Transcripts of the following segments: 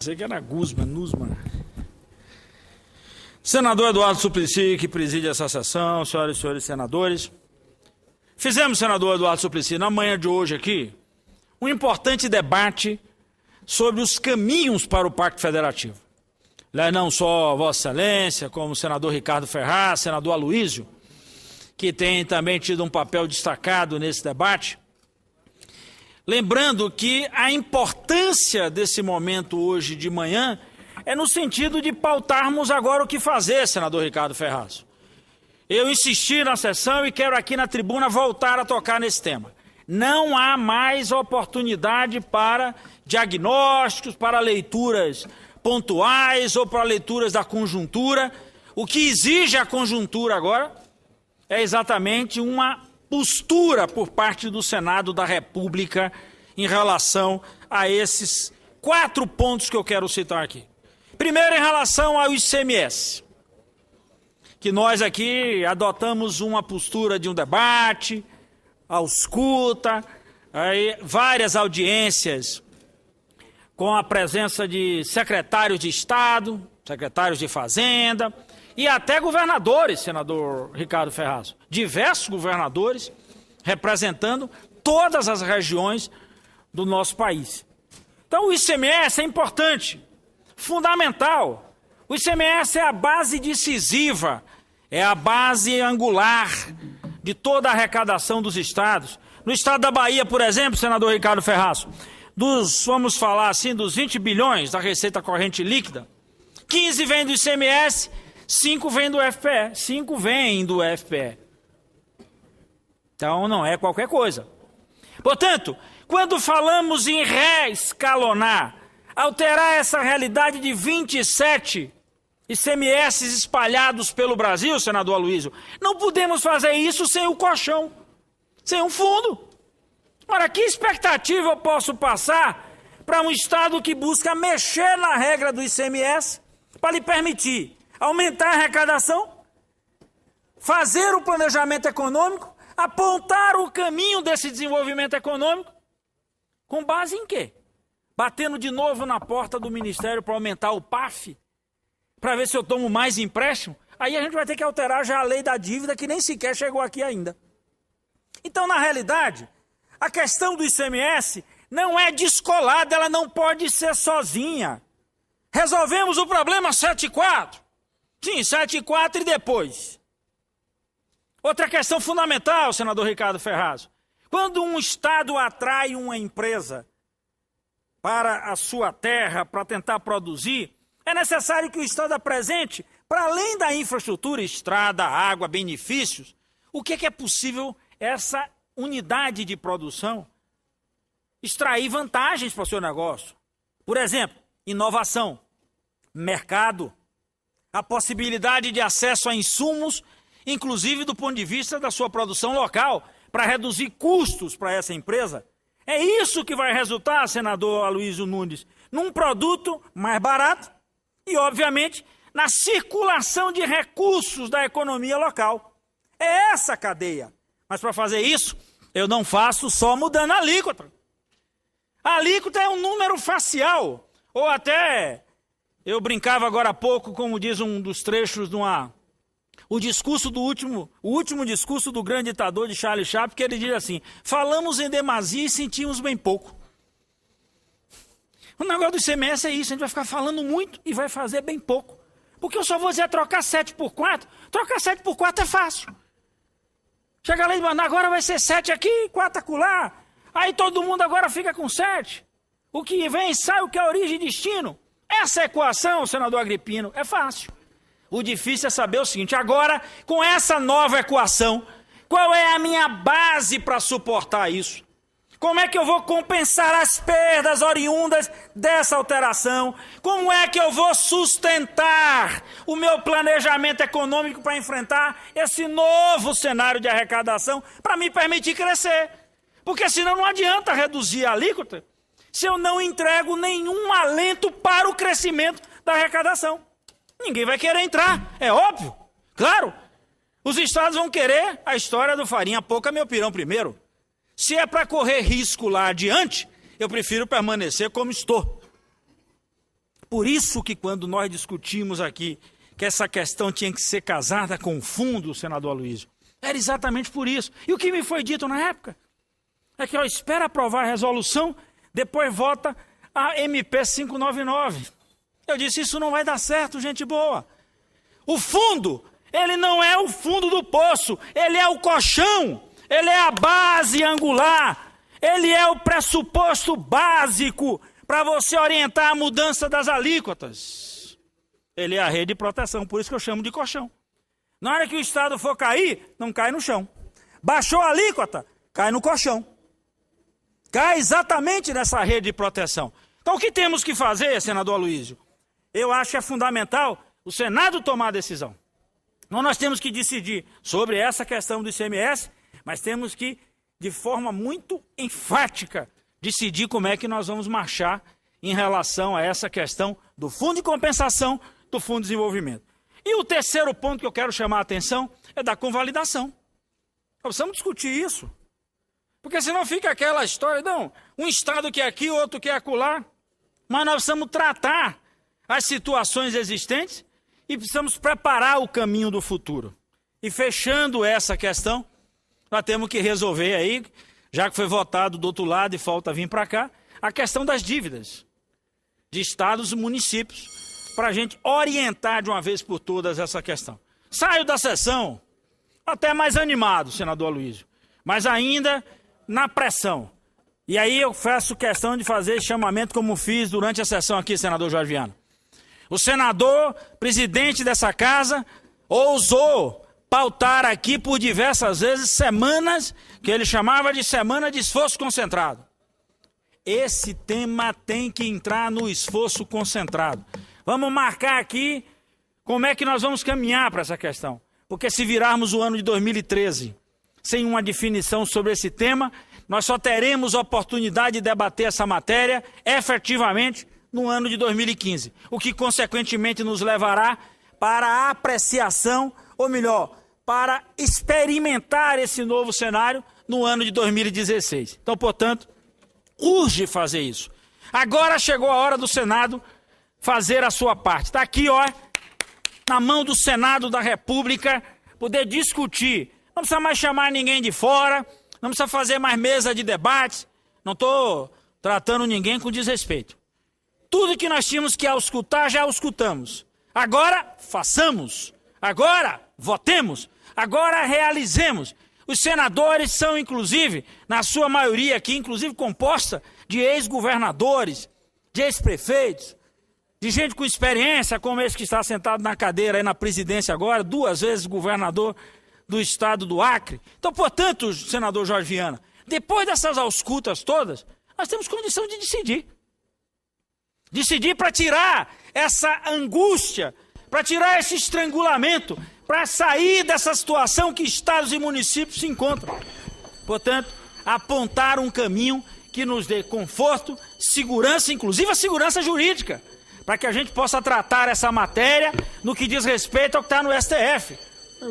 Pensei que era Nusman. Senador Eduardo Suplicy, que preside essa sessão, senhoras e senhores senadores. Fizemos, senador Eduardo Suplicy, na manhã de hoje aqui, um importante debate sobre os caminhos para o Pacto Federativo. Não só Vossa Excelência, como o senador Ricardo Ferraz, senador Aloysio, que tem também tido um papel destacado nesse debate. Lembrando que a importância desse momento hoje de manhã é no sentido de pautarmos agora o que fazer, senador Ricardo Ferraz. Eu insisti na sessão e quero aqui na tribuna voltar a tocar nesse tema. Não há mais oportunidade para diagnósticos, para leituras pontuais ou para leituras da conjuntura. O que exige a conjuntura agora é exatamente uma postura por parte do Senado da República em relação a esses 4 pontos que eu quero citar aqui. Primeiro, em relação ao ICMS, que nós aqui adotamos uma postura de um debate, ausculta, várias audiências com a presença de secretários de Estado, secretários de Fazenda e até governadores, senador Ricardo Ferraz, diversos governadores representando todas as regiões do nosso país. Então o ICMS é importante, fundamental. O ICMS é a base decisiva, é a base angular de toda a arrecadação dos estados. No estado da Bahia, por exemplo, senador Ricardo Ferraz, vamos falar assim, dos 20 bilhões da receita corrente líquida, 15 vem do ICMS, 5 vem do FPE, 5 vem do FPE. Então não é qualquer coisa. Portanto, quando falamos em reescalonar, alterar essa realidade de 27 ICMS espalhados pelo Brasil, senador Aloysio, não podemos fazer isso sem o colchão, sem um fundo. Ora, que expectativa eu posso passar para um Estado que busca mexer na regra do ICMS para lhe permitir aumentar a arrecadação, fazer o planejamento econômico, apontar o caminho desse desenvolvimento econômico, com base em quê? Batendo de novo na porta do Ministério para aumentar o PAF, para ver se eu tomo mais empréstimo? Aí a gente vai ter que alterar já a lei da dívida, que nem sequer chegou aqui ainda. Então, na realidade, a questão do ICMS não é descolada, ela não pode ser sozinha. Resolvemos o problema 7.4? Sim, 7.4 e depois. Outra questão fundamental, senador Ricardo Ferraz. Quando um Estado atrai uma empresa para a sua terra, para tentar produzir, é necessário que o Estado apresente, para além da infraestrutura, estrada, água, benefícios, o que é possível essa unidade de produção extrair vantagens para o seu negócio. Por exemplo, inovação, mercado, a possibilidade de acesso a insumos, inclusive do ponto de vista da sua produção local, para reduzir custos para essa empresa. É isso que vai resultar, senador Aloysio Nunes, num produto mais barato e, obviamente, na circulação de recursos da economia local. É essa a cadeia. Mas para fazer isso, eu não faço só mudando a alíquota. A alíquota é um número facial, ou até, eu brincava agora há pouco, como diz um dos trechos de o último discurso do grande ditador de Charlie Chaplin, que ele diz assim: falamos em demasia e sentimos bem pouco. O negócio do ICMS é isso, a gente vai ficar falando muito e vai fazer bem pouco. Porque eu só vou dizer trocar 7 por 4, trocar 7 por 4 é fácil. Chega lá e manda, agora vai ser 7 aqui, 4 acolá. Aí todo mundo agora fica com 7. O que vem sai o que é origem e destino. Essa equação, senador Agripino, é fácil. O difícil é saber o seguinte: agora, com essa nova equação, qual é a minha base para suportar isso? Como é que eu vou compensar as perdas oriundas dessa alteração? Como é que eu vou sustentar o meu planejamento econômico para enfrentar esse novo cenário de arrecadação para me permitir crescer? Porque senão não adianta reduzir a alíquota se eu não entrego nenhum alento para o crescimento da arrecadação. Ninguém vai querer entrar, é óbvio. Claro, os estados vão querer a história do farinha pouca, meu pirão primeiro. Se é para correr risco lá adiante, eu prefiro permanecer como estou. Por isso que quando nós discutimos aqui que essa questão tinha que ser casada com o fundo, senador Aloysio, era exatamente por isso. E o que me foi dito na época é que espera aprovar a resolução, depois vota a MP 599. Eu disse, isso não vai dar certo, gente boa. O fundo, ele não é o fundo do poço, ele é o colchão, ele é a base angular, ele é o pressuposto básico para você orientar a mudança das alíquotas. Ele é a rede de proteção, por isso que eu chamo de colchão. Na hora que o Estado for cair, não cai no chão. Baixou a alíquota, cai no colchão. Cai exatamente nessa rede de proteção. Então o que temos que fazer, senador Aloysio? Eu acho que é fundamental o Senado tomar a decisão. Então nós temos que decidir sobre essa questão do ICMS, mas temos que, de forma muito enfática, decidir como é que nós vamos marchar em relação a essa questão do Fundo de Compensação, do Fundo de Desenvolvimento. E o terceiro ponto que eu quero chamar a atenção é da convalidação. Nós precisamos discutir isso. Porque senão fica aquela história, não, um Estado quer aqui, outro quer acolá. Mas nós precisamos tratar as situações existentes e precisamos preparar o caminho do futuro. E fechando essa questão, nós temos que resolver aí, já que foi votado do outro lado e falta vir para cá, a questão das dívidas de estados e municípios, para a gente orientar de uma vez por todas essa questão. Saio da sessão até mais animado, senador Aloysio, mas ainda na pressão. E aí eu faço questão de fazer chamamento como fiz durante a sessão aqui, senador Jorge Viana. O senador, presidente dessa casa, ousou pautar aqui por diversas vezes semanas, que ele chamava de semana de esforço concentrado. Esse tema tem que entrar no esforço concentrado. Vamos marcar aqui como é que nós vamos caminhar para essa questão. Porque se virarmos o ano de 2013 sem uma definição sobre esse tema, nós só teremos oportunidade de debater essa matéria efetivamente no ano de 2015. O que, consequentemente, nos levará para a apreciação, ou melhor, para experimentar esse novo cenário no ano de 2016. Então, portanto, urge fazer isso. Agora chegou a hora do Senado fazer a sua parte. Está aqui, ó, na mão do Senado da República, poder discutir. Não precisa mais chamar ninguém de fora, não precisa fazer mais mesa de debate, não estou tratando ninguém com desrespeito. Tudo que nós tínhamos que escutar, já escutamos. Agora, façamos. Agora, votemos. Agora, realizemos. Os senadores são, inclusive, na sua maioria aqui, inclusive composta de ex-governadores, de ex-prefeitos, de gente com experiência, como esse que está sentado na cadeira aí na presidência agora, 2 vezes governador do estado do Acre. Então, portanto, senador Jorge Viana, depois dessas auscultas todas, nós temos condição de decidir. Decidir para tirar essa angústia, para tirar esse estrangulamento, para sair dessa situação que estados e municípios se encontram. Portanto, apontar um caminho que nos dê conforto, segurança, inclusive a segurança jurídica, para que a gente possa tratar essa matéria no que diz respeito ao que está no STF.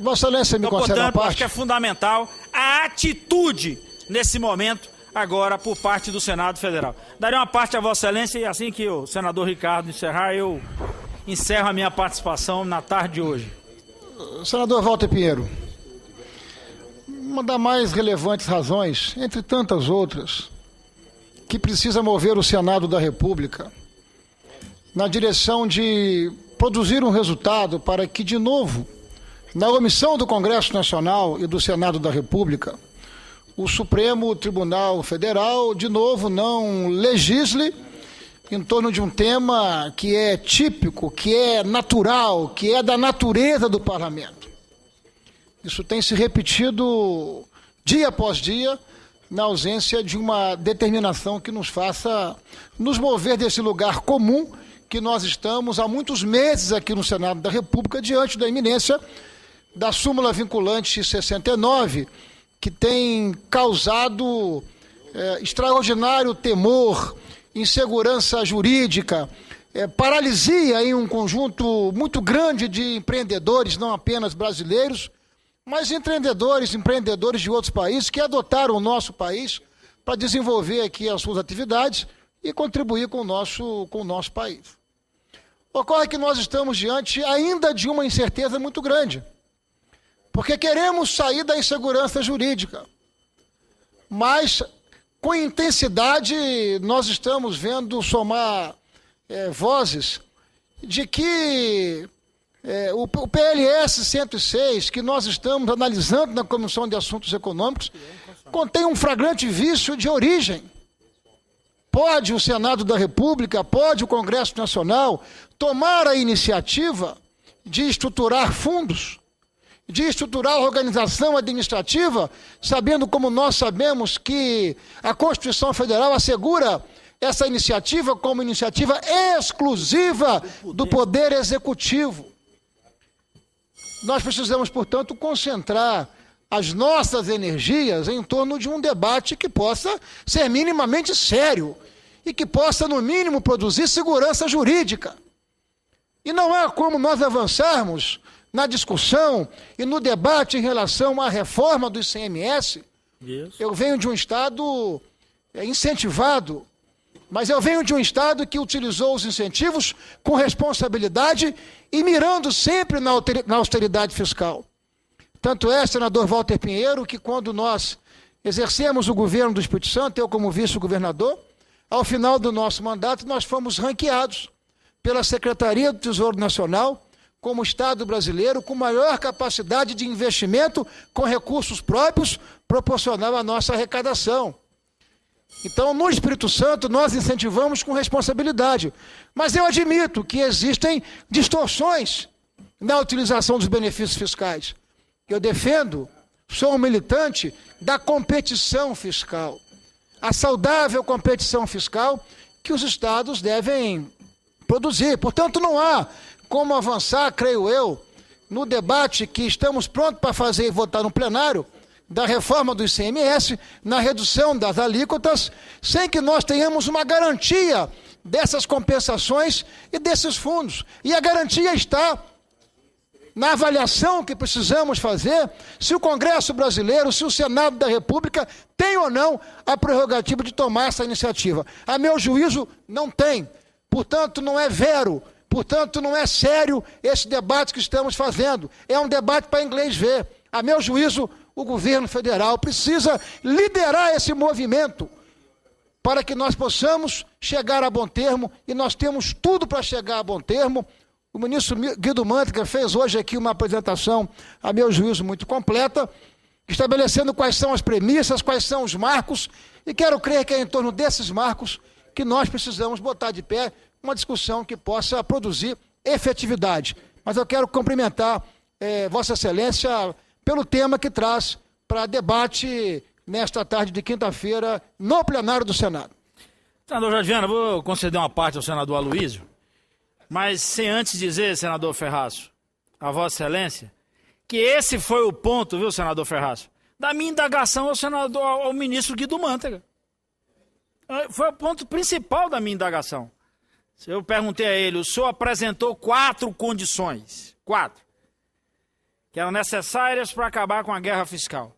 Vossa Excelência me concede uma parte. Acho que é fundamental a atitude nesse momento, agora, por parte do Senado Federal. Darei uma parte a Vossa Excelência e assim que o senador Ricardo encerrar, eu encerro a minha participação na tarde de hoje. Senador Walter Pinheiro, uma das mais relevantes razões, entre tantas outras, que precisa mover o Senado da República na direção de produzir um resultado para que, de novo, na omissão do Congresso Nacional e do Senado da República, o Supremo Tribunal Federal, de novo, não legisle em torno de um tema que é típico, que é natural, que é da natureza do parlamento. Isso tem se repetido dia após dia, na ausência de uma determinação que nos faça nos mover desse lugar comum que nós estamos há muitos meses aqui no Senado da República, diante da iminência da súmula vinculante 69, que tem causado extraordinário temor, insegurança jurídica, paralisia em um conjunto muito grande de empreendedores, não apenas brasileiros, mas empreendedores de outros países que adotaram o nosso país para desenvolver aqui as suas atividades e contribuir com o nosso país. Ocorre que nós estamos diante ainda de uma incerteza muito grande, porque queremos sair da insegurança jurídica, mas com intensidade nós estamos vendo somar vozes de que o PLS 106, que nós estamos analisando na Comissão de Assuntos Econômicos, contém um flagrante vício de origem. Pode o Senado da República, pode o Congresso Nacional tomar a iniciativa de estruturar fundos, de estruturar a organização administrativa, sabendo como nós sabemos que a Constituição Federal assegura essa iniciativa como iniciativa exclusiva do Poder Executivo. Nós precisamos, portanto, concentrar as nossas energias em torno de um debate que possa ser minimamente sério e que possa, no mínimo, produzir segurança jurídica. E não há como nós avançarmos na discussão e no debate em relação à reforma do ICMS. Eu venho de um Estado incentivado, mas eu venho de um Estado que utilizou os incentivos com responsabilidade e mirando sempre na austeridade fiscal. Tanto é, senador Walter Pinheiro, que quando nós exercemos o governo do Espírito Santo, eu como vice-governador, ao final do nosso mandato nós fomos ranqueados pela Secretaria do Tesouro Nacional como Estado brasileiro com maior capacidade de investimento com recursos próprios proporcional à nossa arrecadação. Então, no Espírito Santo, nós incentivamos com responsabilidade. Mas eu admito que existem distorções na utilização dos benefícios fiscais. Eu defendo, sou um militante da competição fiscal. A saudável competição fiscal que os estados devem produzir. Portanto, não há como avançar, creio eu, no debate que estamos prontos para fazer e votar no plenário, da reforma do ICMS, na redução das alíquotas, sem que nós tenhamos uma garantia dessas compensações e desses fundos. E a garantia está na avaliação que precisamos fazer se o Congresso brasileiro, se o Senado da República tem ou não a prerrogativa de tomar essa iniciativa. A meu juízo, não tem. Portanto, não é vero. Portanto, não é sério esse debate que estamos fazendo. É um debate para inglês ver. A meu juízo, o governo federal precisa liderar esse movimento para que nós possamos chegar a bom termo, e nós temos tudo para chegar a bom termo. O ministro Guido Mantega fez hoje aqui uma apresentação, a meu juízo, muito completa, estabelecendo quais são as premissas, quais são os marcos, e quero crer que é em torno desses marcos que nós precisamos botar de pé uma discussão que possa produzir efetividade. Mas eu quero cumprimentar Vossa Excelência pelo tema que traz para debate nesta tarde de quinta-feira no plenário do Senado. Senador Jadiana, vou conceder uma parte ao senador Aloysio, mas sem antes dizer, senador Ferraço, a Vossa Excelência, que esse foi o ponto, viu, senador Ferraço, da minha indagação ao ministro Guido Mantega. Foi o ponto principal da minha indagação. Eu perguntei a ele, o senhor apresentou 4 condições, 4, que eram necessárias para acabar com a guerra fiscal.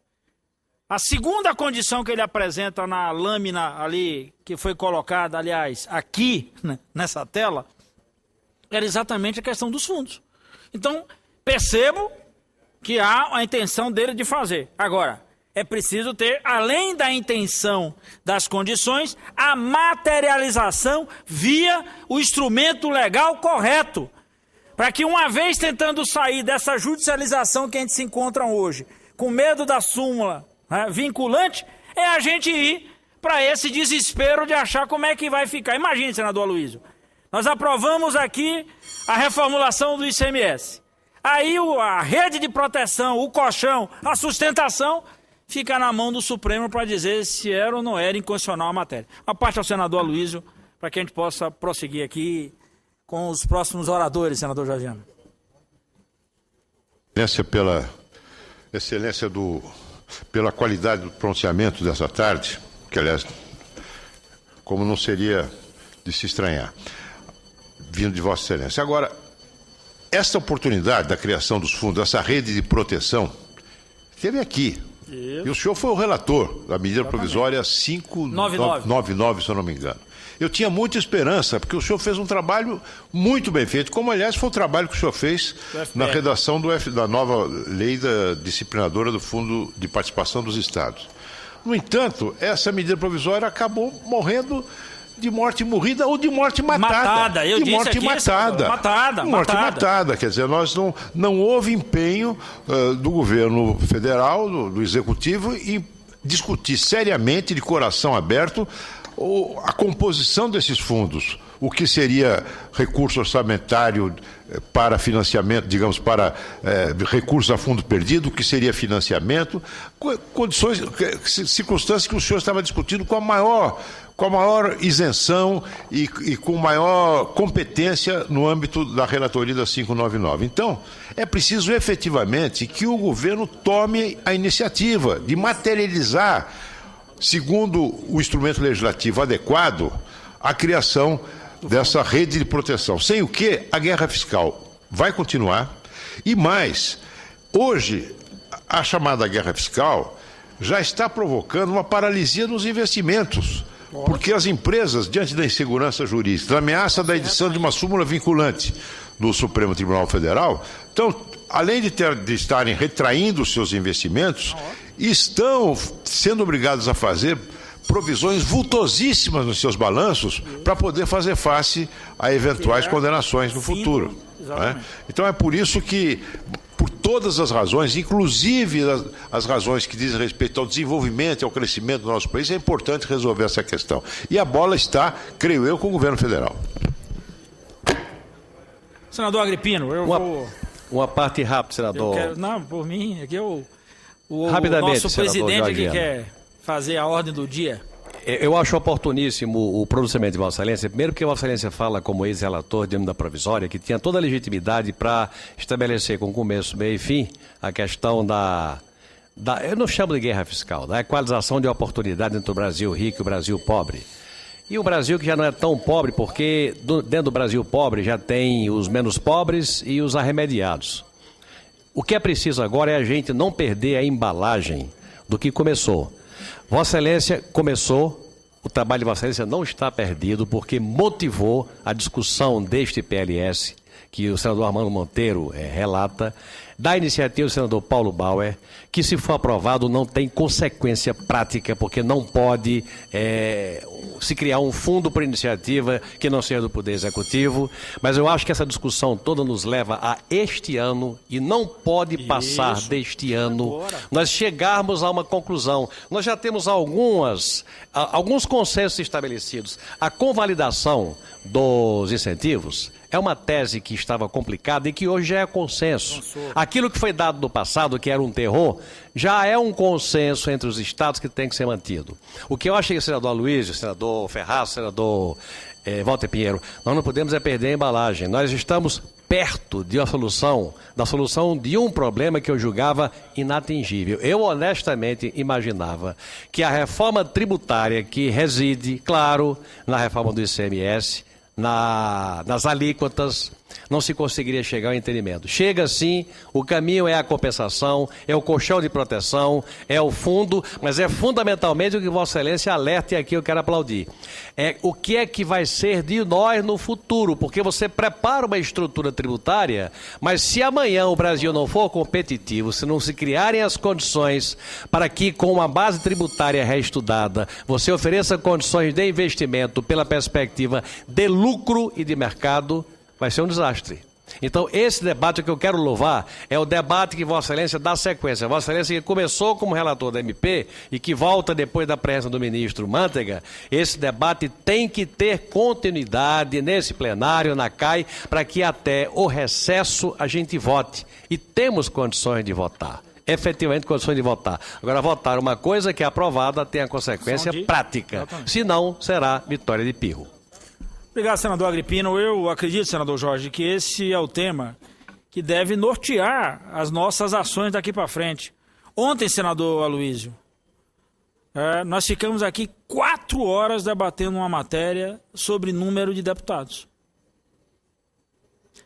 A segunda condição que ele apresenta na lâmina ali, que foi colocada, aliás, aqui, né, nessa tela, era exatamente a questão dos fundos. Então, percebo que há a intenção dele de fazer. Agora, é preciso ter, além da intenção das condições, a materialização via o instrumento legal correto. Para que, uma vez tentando sair dessa judicialização que a gente se encontra hoje, com medo da súmula vinculante, é a gente ir para esse desespero de achar como é que vai ficar. Imagine, senador Aloysio, nós aprovamos aqui a reformulação do ICMS. Aí a rede de proteção, o colchão, a sustentação, fica na mão do Supremo para dizer se era ou não era inconstitucional a matéria. A parte ao senador Aloysio, para que a gente possa prosseguir aqui com os próximos oradores, senador Jadiana. Pela excelência pela qualidade do pronunciamento dessa tarde, que, aliás, como não seria de se estranhar, vindo de Vossa Excelência. Agora, essa oportunidade da criação dos fundos, essa rede de proteção, esteve aqui E o senhor foi o relator da medida provisória 599, se eu não me engano. Eu tinha muita esperança, porque o senhor fez um trabalho muito bem feito, como, aliás, foi o trabalho que o senhor fez na redação da nova lei disciplinadora do Fundo de Participação dos Estados. No entanto, essa medida provisória acabou morrendo de morte morrida ou de morte matada. Eu disse morte aqui, matada. Quer dizer, não houve empenho do governo federal, do executivo, em discutir seriamente, de coração aberto, a composição desses fundos, o que seria recurso orçamentário para financiamento, digamos, para recursos a fundo perdido, o que seria financiamento, condições, circunstâncias que o senhor estava discutindo com a maior isenção e com maior competência no âmbito da relatoria da 599. Então, é preciso efetivamente que o governo tome a iniciativa de materializar, segundo o instrumento legislativo adequado, a criação dessa rede de proteção. Sem o que a guerra fiscal vai continuar. E mais, hoje, a chamada guerra fiscal já está provocando uma paralisia nos investimentos. Porque as empresas, diante da insegurança jurídica, da ameaça da edição de uma súmula vinculante do Supremo Tribunal Federal, então, além de estarem retraindo os seus investimentos, estão sendo obrigados a fazer provisões vultosíssimas nos seus balanços para poder fazer face a eventuais condenações no futuro. Né? Então é por isso que, por todas as razões, inclusive as razões que dizem respeito ao desenvolvimento e ao crescimento do nosso país, é importante resolver essa questão. E a bola está, creio eu, com o governo federal. Senador Agripino, uma parte rápida, senador. Por mim, aqui o rapidamente, nosso presidente que quer fazer a ordem do dia. Eu acho oportuníssimo o pronunciamento de Vossa Excelência, primeiro porque Vossa Excelência fala como ex-relator de medida provisória, que tinha toda a legitimidade para estabelecer com começo, meio e fim a questão eu não chamo de guerra fiscal, da equalização de oportunidade entre o Brasil rico e o Brasil pobre. E o Brasil que já não é tão pobre, porque dentro do Brasil pobre já tem os menos pobres e os arremediados. O que é preciso agora é a gente não perder a embalagem do que começou. Vossa Excelência começou, o trabalho de Vossa Excelência não está perdido, porque motivou a discussão deste PLS, que o senador Armando Monteiro relata, da iniciativa do senador Paulo Bauer, que se for aprovado não tem consequência prática, porque não pode se criar um fundo por iniciativa que não seja do Poder Executivo, mas eu acho que essa discussão toda nos leva a este ano e não pode passar deste ano nós chegarmos a uma conclusão. Nós já temos alguns consensos estabelecidos. A convalidação dos incentivos é uma tese que estava complicada e que hoje já é consenso. Aquilo que foi dado no passado, que era um terror, já é um consenso entre os estados que tem que ser mantido. O que eu achei que o senador Aloysio, o senador Ferraz, o senador Walter Pinheiro, nós não podemos perder a embalagem. Nós estamos perto de da solução de um problema que eu julgava inatingível. Eu honestamente imaginava que a reforma tributária que reside, claro, na reforma do ICMS, nas alíquotas, não se conseguiria chegar ao entendimento. Chega sim, o caminho é a compensação, é o colchão de proteção, é o fundo, mas é fundamentalmente o que Vossa Excelência alerta, e aqui eu quero aplaudir. O que é que vai ser de nós no futuro, porque você prepara uma estrutura tributária, mas se amanhã o Brasil não for competitivo, se não se criarem as condições para que, com uma base tributária reestudada, você ofereça condições de investimento pela perspectiva de lucro e de mercado, vai ser um desastre. Então, esse debate que eu quero louvar é o debate que Vossa Excelência dá sequência. Vossa Excelência que começou como relator da MP e que volta depois da presença do ministro Mantega, esse debate tem que ter continuidade nesse plenário, na CAI, para que até o recesso a gente vote. E temos condições de votar. Efetivamente condições de votar. Agora, votar uma coisa que é aprovada tem a consequência prática. Senão, será vitória de pirro. Obrigado, senador Agripino. Eu acredito, senador Jorge, que esse é o tema que deve nortear as nossas ações daqui para frente. Ontem, senador Aloysio, nós ficamos aqui 4 horas debatendo uma matéria sobre número de deputados.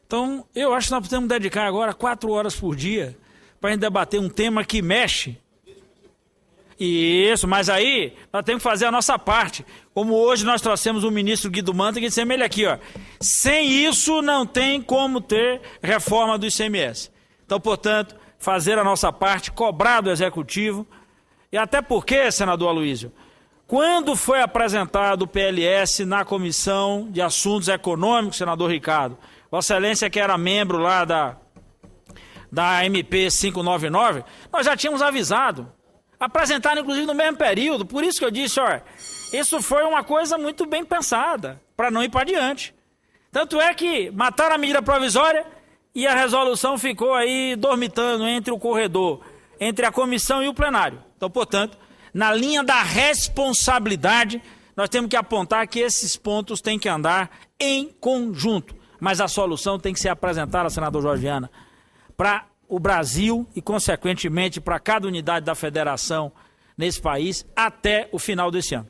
Então, eu acho que nós podemos dedicar agora 4 horas por dia para a gente debater um tema que mexe Isso, mas aí nós temos que fazer a nossa parte. Como hoje nós trouxemos o ministro Guido Mantega, que dissemos ele aqui, ó. Sem isso não tem como ter reforma do ICMS. Então, portanto, fazer a nossa parte, cobrar do Executivo. E até porque, senador Aloysio, quando foi apresentado o PLS na Comissão de Assuntos Econômicos, senador Ricardo, Vossa Excelência que era membro lá da MP 599, nós já tínhamos avisado. Apresentaram, inclusive, no mesmo período. Por isso que eu disse, ó, isso foi uma coisa muito bem pensada, para não ir para adiante. Tanto é que mataram a medida provisória e a resolução ficou aí dormitando entre o corredor, entre a comissão e o plenário. Então, portanto, na linha da responsabilidade, nós temos que apontar que esses pontos têm que andar em conjunto. Mas a solução tem que ser apresentada, senador Jorge Viana, para o Brasil e, consequentemente, para cada unidade da federação nesse país até o final desse ano.